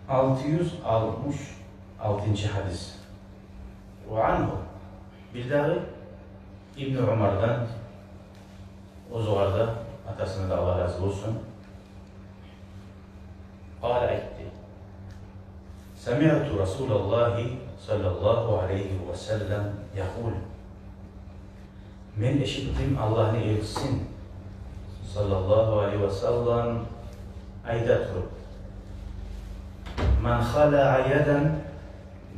666 hadis. Ve anhu bir daha İbn Ömer'den o zamanlarda atasına da Allah razı olsun. Kâle etti. Semi'tu Resulallah sallallahu aleyhi ve sellem yakul. Men eşittim Allah'ın elçisin sallallahu aleyhi ve sellem aydatır. Men khala'a yeden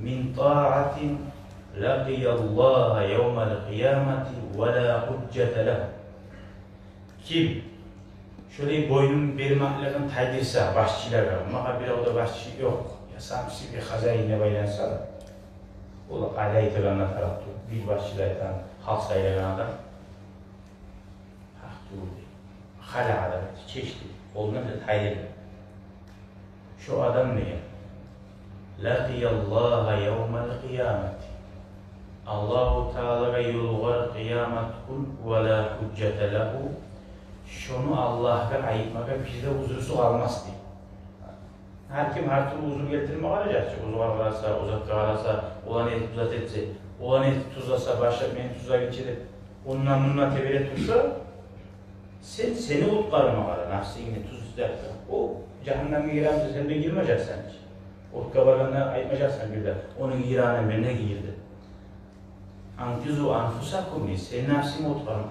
min ta'atin laqiyallaha yevmel kıyameti ve la hüccete lehu. Kim şöyle boynun bermaklarını taydirsa başçılara, maha bir orada başçı yok. Ya samsi bir hazayine baylansa o da alayı tırana tarafı bir başçılardan halk sayılagan adam hala adam çeşitli koluna da taydirdi. Şu adam ne ya? Laqiyallaha yevmel kıyameti. Allahu Teala'ya yolgar kıyamet kul ve la hüccete lehu. Şunu Allah'a ayıtmaka bizde huzursu kalmaz diye. Her kim her türlü huzur getirme alacak. Uzak kalasa, uzak kalasa, olan eti tuzat etse, olan eti tuzlasa, başka beni tuzağa geçirip, onunla bununla tebele tutsa, seni utkarıma kadar, nafsini tuz istersen, o cehenneme giremse sen de girmeyeceksin hiç. O kabarlarına ayıtmayacaksan bir de, onun giranı birine girdi. Ankizu anfusakum diye, senin nafsini utkarıma kadar.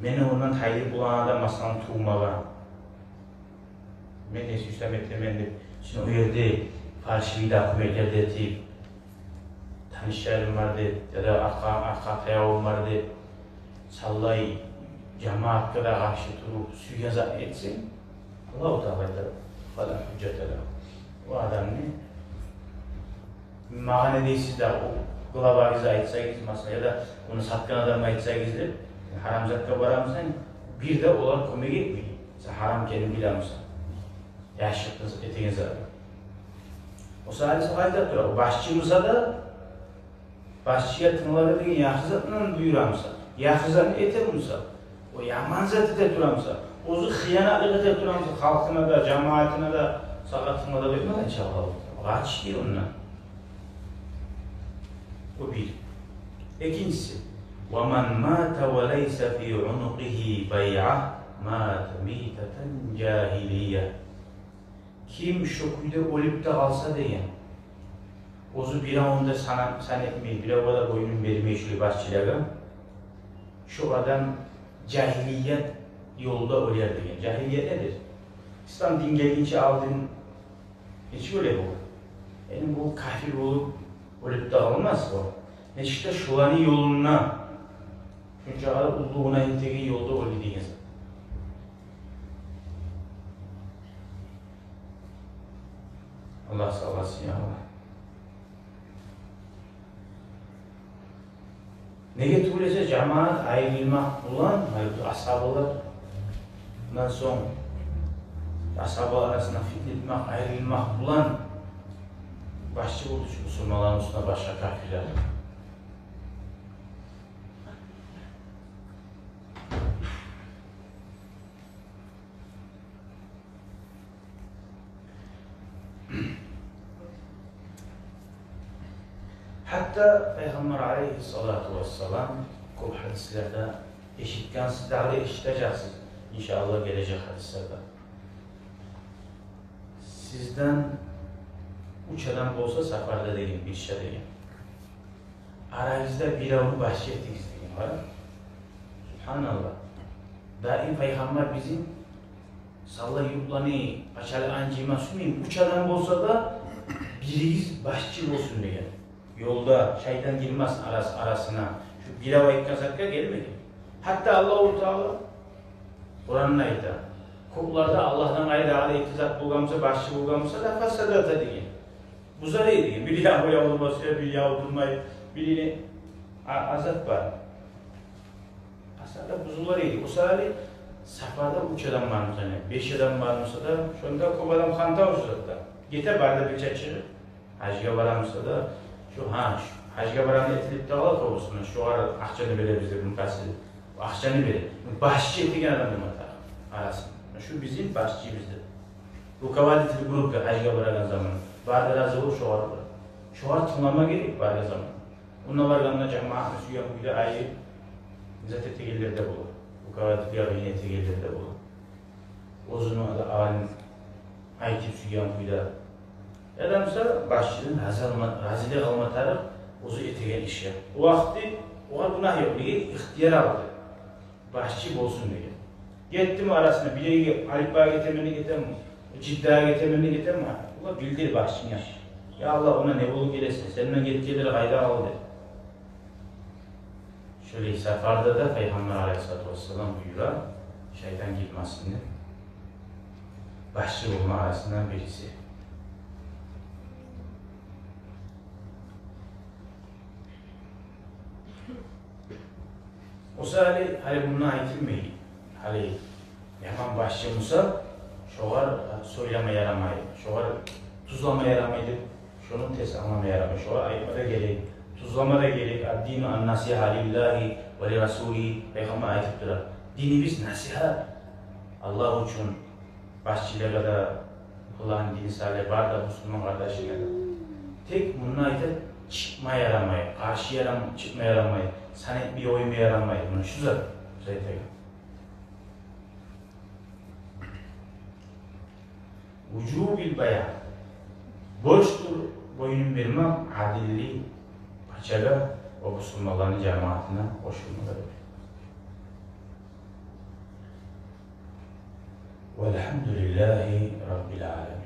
Meni ondan tayyip bulan adam masanın tuğmağa. Men de süslem etmemendir. Şimdi o yerde farşivi de akımetlerde etip, tanışlarım vardı ya da arka tayağım vardı. Sallay, cemaat kadar karşı durup suya etsin. Allah-u Teala'da falan hüccetler. O adam ne? Mağanede siz de o globalize aitseyiz mesela ya da onu satkan adama aitseyiz de haramzatka varamsan bir de olan kömek etmeyin. Sen haram kelime bilir misin? Yaşıktınız etiniz abi. O sadece fayda durar. O başçımıza da başçıya tınıları deyin yakızatla buyuramsa, yakızatla etemimsa, o yaman zatı da duramsa, ozu hıyanatlı da duramsa, halkına da, cemaatine de, sakatına da vermeden inşallah. Kaç değil onunla. O bir. İkincisi, وَمَنْ مَاتَ وَلَيْسَ فِي عُنُقِهِ بَيْعَةٌ مَاتَ مِيتَةً جَاهِلِيَّةً. Kim şokuyla ölüp de kalsa diye, ozu bir an onda san etmeyi, bir o da boynun vermeyi şöyle başçılara, şu adam cahiliyet yolda ölür diye. Cahiliyet nedir? İslam din gelince aldığın, hiç öyle bu. Yani bu kafir olup ölüp de kalmaz bu. Neşte şuanı yoluna, çünkü ulluğuna integi yolda ölü diyiniz. Allah sağ olasın ya Allah. Ne getirse cemaat ayrılmak olan ashablar bundan sonra ashablar arasında fitnetmek, ayrılmak bulan başçı oldu şu Müslümanların üstüne başka kafirler. Hatta Peygamber aleyhissalatu vesselam kul hadislerde eşitken sizlerle eşiteceksiniz. İnşallah gelecek hadislerde. Sizden üç adam olsa seferde deyin, bir şey deyin. Aranızda bir avını bahşettiniz deyin. Var mı? Subhanallah. Daim Peygamber bizim salla yurtlanı açalı ancima sunayım. Üç adam olsa da biriz başçı olsun diye. Yolda şeytan girmez arasına. Şu bir avayı kazakka gelmedi. Hatta Allah-u Teala Kur'an'ın ayeti. Kullarda Allah'tan ayrı iktizat bulgamsa, başçı bulgamsa da fasadata diye. Bu zarı diye. Biri yahuya olması, biri yahudurmayı, birini azat var. Aslında buzularıydı. O sırada safhada üç adam varmış hani. 5 adam varmışsa da şu anda kov adam kanta olsa da. Gete barda bir çeçir. Hacıya varamsa da şu hacıya varanı etilip de alat olsun. Şu ara akçanı verir bize bunu kasır. Akçanı verir. Başçı ettiğin adam demektir arasında. Şu bizim başçı bizdir. Bu kavadetli grupta hacga bırakan zaman. Barda razı ol şoğar bırak. Şoğar tınlama gerek barda zaman. Bununla varganına cemaatini suyan kuyda ayı zaten tegellerde bulur. Bu kavadetli yine tegellerde bulur. Ozunu da alim aytip suyan kuyda. Adamsa başçının razile kalmatarı ozu etegen işe. O vakti o günah yok diye ihtiyar aldı. Başçı olsun diye. Gittim arasına bileği Alip'a getirmeni getirme, Cidda'ya getirmeni getirme. Ula bildir başçın ya. Ya Allah ona ne bulup gelirsin, seninle yetkileri kayda al dedi. Şöyle seferde de Peygamber Aleyhisselatü Vesselam buyuran şeytan gitmesini başçı olma arasından birisi. O sırada hani bununla aytilmeyi, hani hemen başçımıza şoğar söyleme yaramayı, şoğar tuzlama yaramaydı, şunun tez anlama yaramayı, şoğar ayıtmada gerek, tuzlama da gerek, ad-dinu an-nasiha lillahi ve li rasuli, Peygamber ayetiptiler. Dinimiz nasihat, Allah için başçılara da Allah'ın dini salih var da Müslüman kardeşine de. Tek bununla ayet çıkma yaramayı, karşı çıkma yaramayı, sanet bir oyun yaramayı, bunu şu zaten. Vücubil bayan. Borçtur boyunun vermem, adilli, paçaga ve Müslümanların cemaatine koşulmaları. Velhamdülillahi Rabbil alemin.